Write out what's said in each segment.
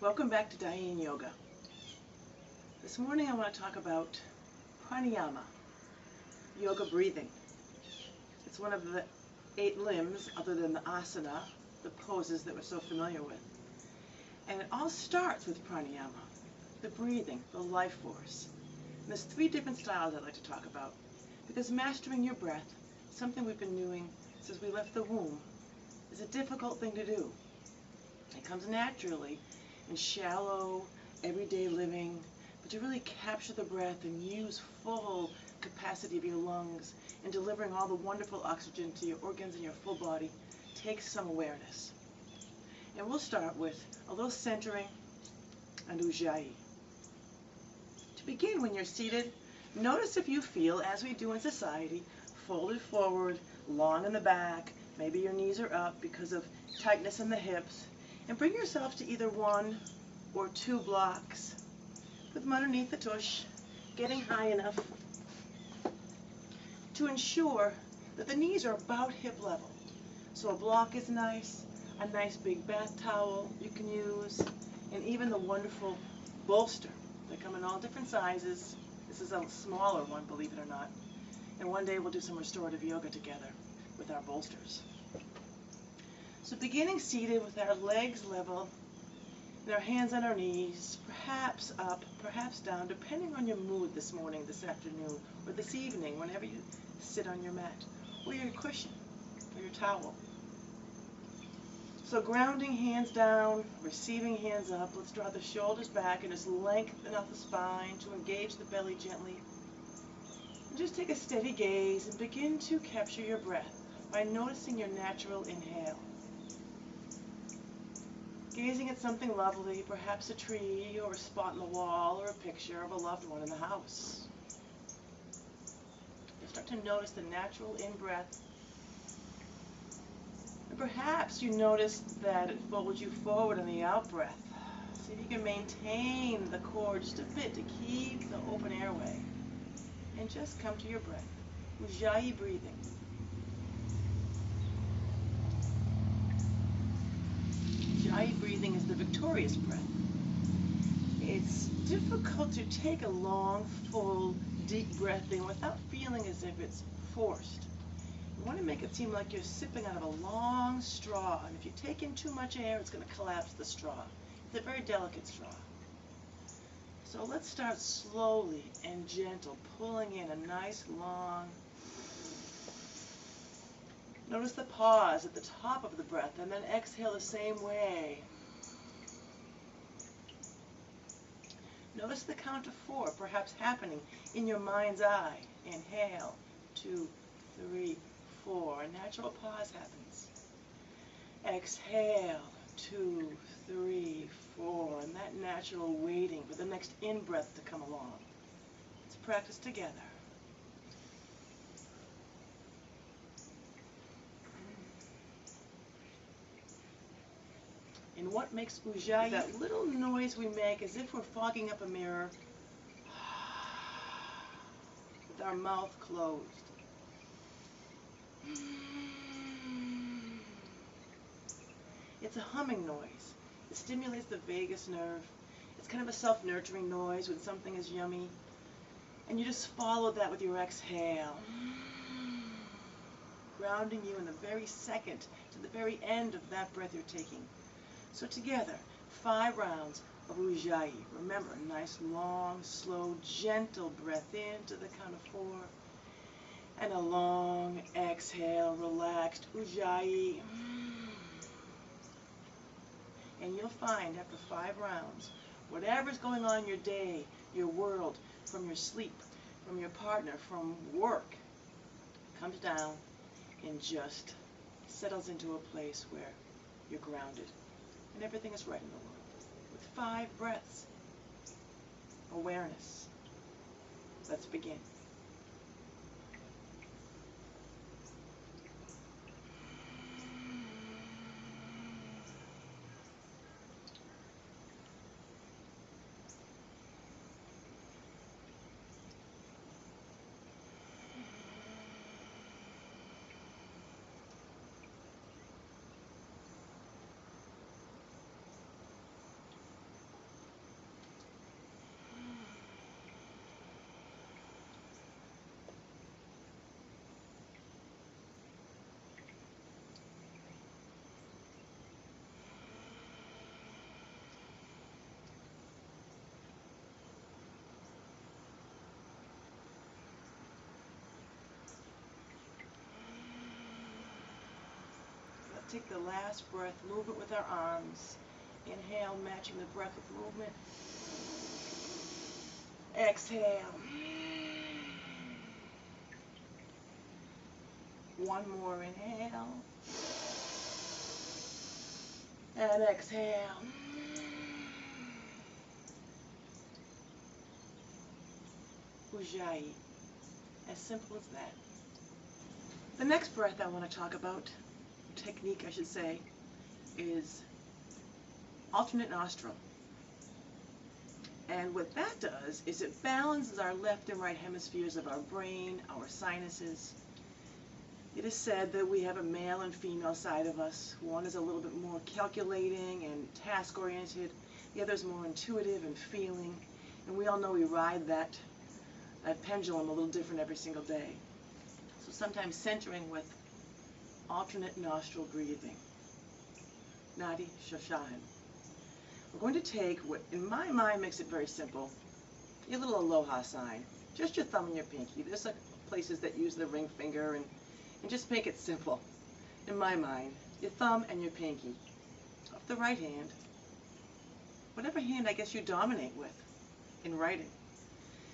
Welcome back to Diane Yoga. This morning I want to talk about Pranayama, yoga breathing. It's one of the 8 limbs other than the asana, the poses that we're so familiar with. And it all starts with Pranayama, the breathing, the life force. And there's 3 different styles I'd like to talk about, because mastering your breath, something we've been doing since we left the womb, is a difficult thing to do. It comes naturally in shallow, everyday living, but to really capture the breath and use full capacity of your lungs and delivering all the wonderful oxygen to your organs and your full body takes some awareness. And we'll start with a little centering and Ujjayi. To begin, when you're seated, notice if you feel, as we do in society, folded forward, long in the back, maybe your knees are up because of tightness in the hips, and bring yourself to either 1 or 2 blocks with them underneath the tush, getting high enough to ensure that the knees are about hip level. So a block is nice, a nice big bath towel you can use, and even the wonderful bolster. They come in all different sizes. This is a smaller one, believe it or not. And one day we'll do some restorative yoga together with our bolsters. So beginning seated with our legs level and our hands on our knees, perhaps up, perhaps down, depending on your mood this morning, this afternoon, or this evening, whenever you sit on your mat, or your cushion, or your towel. So grounding hands down, receiving hands up. Let's draw the shoulders back and just lengthen out the spine to engage the belly gently. And just take a steady gaze and begin to capture your breath by noticing your natural inhale. Gazing at something lovely, perhaps a tree or a spot in the wall or a picture of a loved one in the house. You start to notice the natural in-breath. And perhaps you notice that it folds you forward on the out-breath. See if you can maintain the core just a bit to keep the open airway. And just come to your breath. Ujjayi breathing. Ujjayi breathing is the victorious breath. It's difficult to take a long, full, deep breath in without feeling as if it's forced. You want to make it seem like you're sipping out of a long straw, and if you take in too much air, it's going to collapse the straw. It's a very delicate straw. So let's start slowly and gentle, pulling in a nice long. Notice the pause at the top of the breath, and then exhale the same way. Notice the count to 4, perhaps happening in your mind's eye. Inhale, 2, 3, 4. A natural pause happens. Exhale, 2, 3, 4. And that natural waiting for the next in-breath to come along. Let's practice together. And what makes Ujjayi, that little noise we make as if we're fogging up a mirror with our mouth closed. It's a humming noise. It stimulates the vagus nerve. It's kind of a self-nurturing noise when something is yummy. And you just follow that with your exhale. Grounding you in the very second to the very end of that breath you're taking. So together, 5 rounds of Ujjayi. Remember, a nice, long, slow, gentle breath in to the count of 4. And a long exhale, relaxed Ujjayi. And you'll find after 5 rounds, whatever's going on in your day, your world, from your sleep, from your partner, from work, comes down and just settles into a place where you're grounded. And everything is right in the world. With 5 breaths. Awareness. Let's begin. take the last breath, move it with our arms. Inhale, matching the breath with movement. Exhale. One more inhale. And exhale. Ujjayi. As simple as that. The next breath I want to talk about, technique I should say, is alternate nostril. And what that does is it balances our left and right hemispheres of our brain, our sinuses. It is said that we have a male and female side of us. One is a little bit more calculating and task-oriented. The other is more intuitive and feeling. And we all know we ride that pendulum a little different every single day. So sometimes centering with alternate nostril breathing. Nadi Shashahan. We're going to take what in my mind makes it very simple, your little aloha sign. Just your thumb and your pinky. There's like places that use the ring finger and just make it simple. In my mind, your thumb and your pinky. Of the right hand. Whatever hand I guess you dominate with in writing.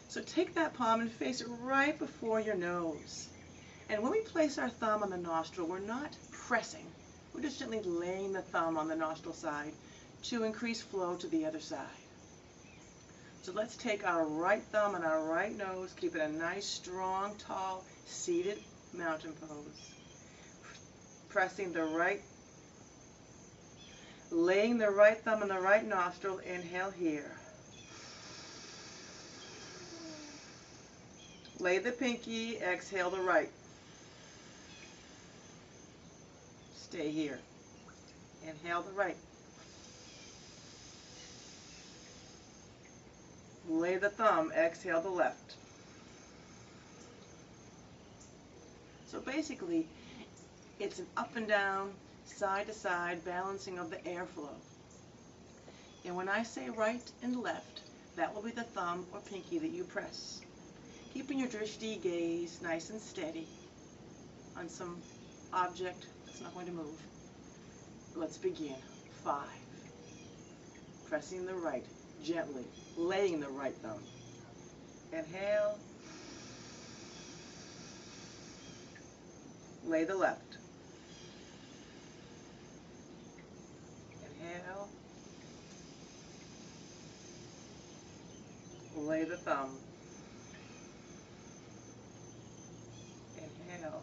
So take that palm and face it right before your nose. And when we place our thumb on the nostril, we're not pressing. We're just gently laying the thumb on the nostril side to increase flow to the other side. So let's take our right thumb on our right nose, keep it a nice, strong, tall, seated mountain pose. Pressing the right, laying the right thumb on the right nostril, inhale here. Lay the pinky, exhale the right. Stay here. Inhale the right. Lay the thumb, exhale the left. So basically, it's an up and down, side to side balancing of the airflow. And when I say right and left, that will be the thumb or pinky that you press. Keeping your drishti gaze nice and steady on some object that's not going to move. Let's begin. 5. Pressing the right, gently, laying the right thumb. Inhale. Lay the left. Inhale. Lay the thumb. Inhale.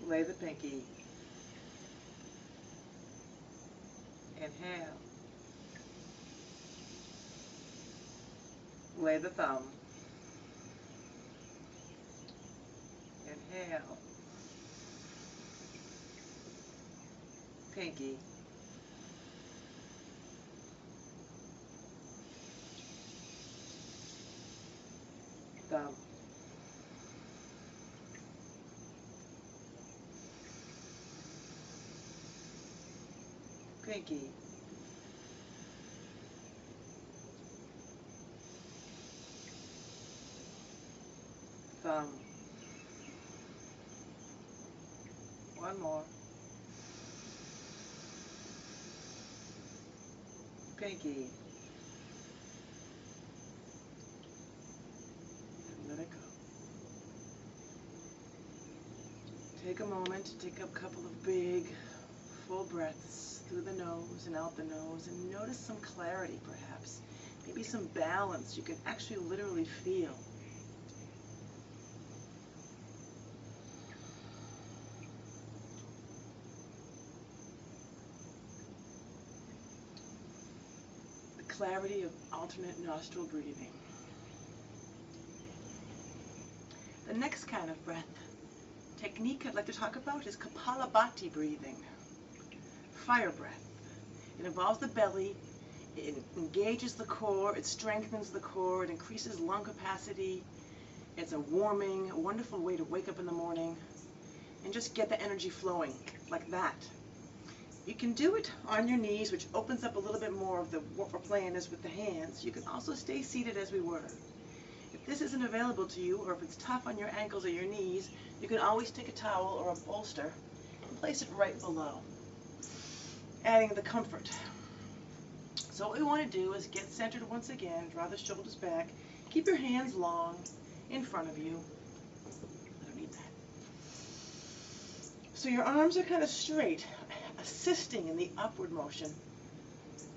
Lay the pinky. Inhale. Lay the thumb. Inhale. Pinky. Thumb. Pinky. Thumb. One more. Pinky. And let it go. Take a moment to take a couple of big, full breaths through the nose and out the nose, and notice some clarity perhaps. Maybe some balance you can actually literally feel. Clarity of alternate nostril breathing. The next kind of breath technique I'd like to talk about is Kapalabhati breathing, fire breath. It involves the belly, it engages the core, it strengthens the core, it increases lung capacity. It's a warming, a wonderful way to wake up in the morning and just get the energy flowing like that. You can do it on your knees, which opens up a little bit more of what we're playing is with the hands. You can also stay seated as we were. It this isn't available to you, or if it's tough on your ankles or your knees, you can always take a towel or a bolster and place it right below, adding the comfort. So what we want to do is get centered once again, draw the shoulders back, keep your hands long in front of you. I don't need that. So your arms are kind of straight, assisting in the upward motion,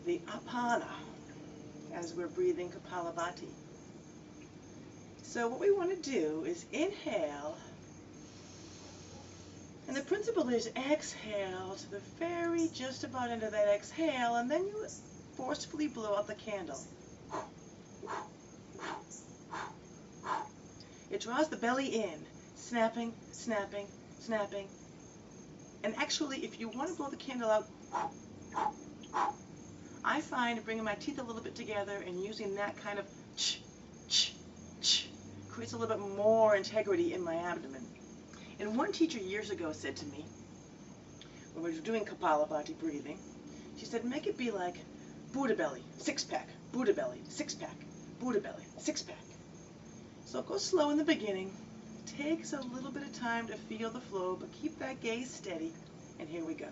the apana, as we're breathing Kapalabhati. So what we want to do is inhale, and the principle is exhale to the very just about end of that exhale, and then you forcefully blow out the candle. It draws the belly in, snapping, snapping, snapping. And actually, if you want to blow the candle out, I find bringing my teeth a little bit together and using that kind of creates a little bit more integrity in my abdomen. And one teacher years ago said to me, when we were doing Kapalabhati breathing, she said, make it be like Buddha belly, six-pack, Buddha belly, six-pack, Buddha belly, six-pack. So go slow in the beginning. It takes a little bit of time to feel the flow, but keep that gaze steady. And here we go.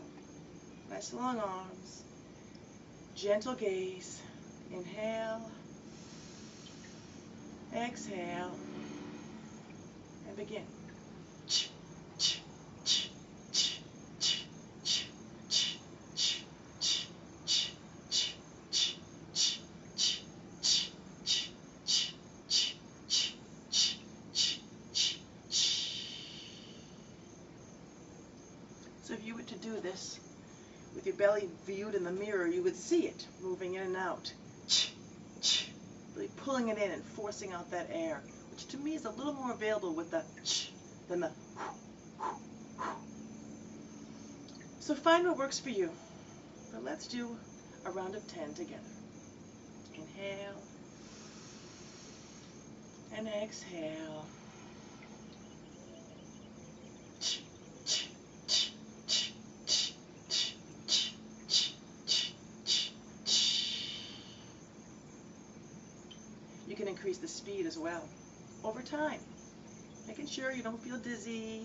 Nice long arms. Gentle gaze. Inhale. Exhale. And begin. So if you were to do this with your belly viewed in the mirror, you would see it moving in and out. Really pulling it in and forcing out that air, which to me is a little more available with the than the. So find what works for you. But let's do a round of 10 together. Inhale and exhale. You can increase the speed as well over time, making sure you don't feel dizzy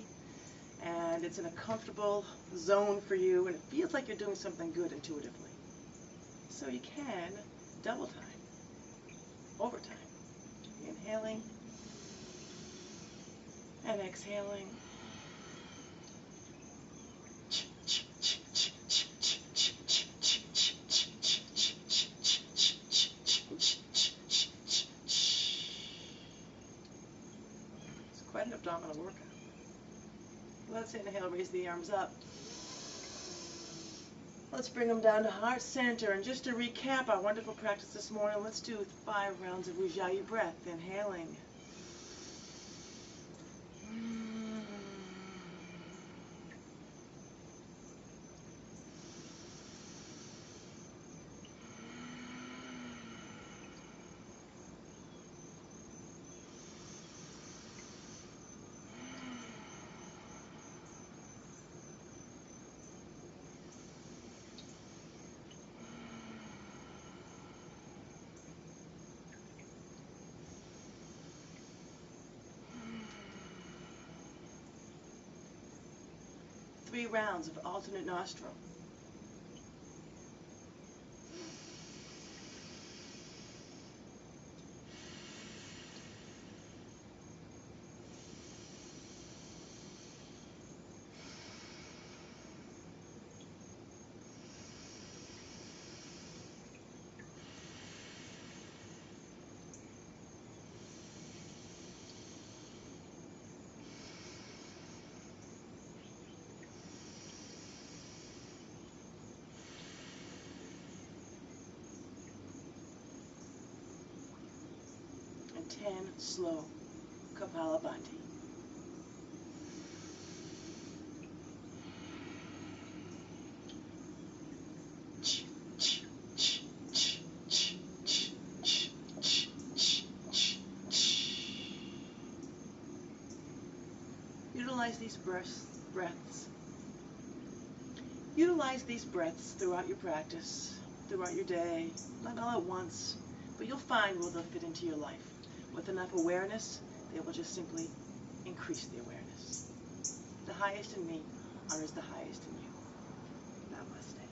and it's in a comfortable zone for you and it feels like you're doing something good intuitively. So you can double time, over time, inhaling and exhaling. Quite an abdominal workout. Let's inhale, raise the arms up. Let's bring them down to heart center. And just to recap our wonderful practice this morning, let's do 5 rounds of Ujjayi breath. Inhaling. Three rounds of alternate nostril. And 10 slow Kapalabhati. Utilize these breaths. Utilize these breaths throughout your practice, throughout your day, not all at once, but you'll find where they'll fit into your life. With enough awareness, they will just simply increase the awareness. The highest in me honors the highest in you. Namaste.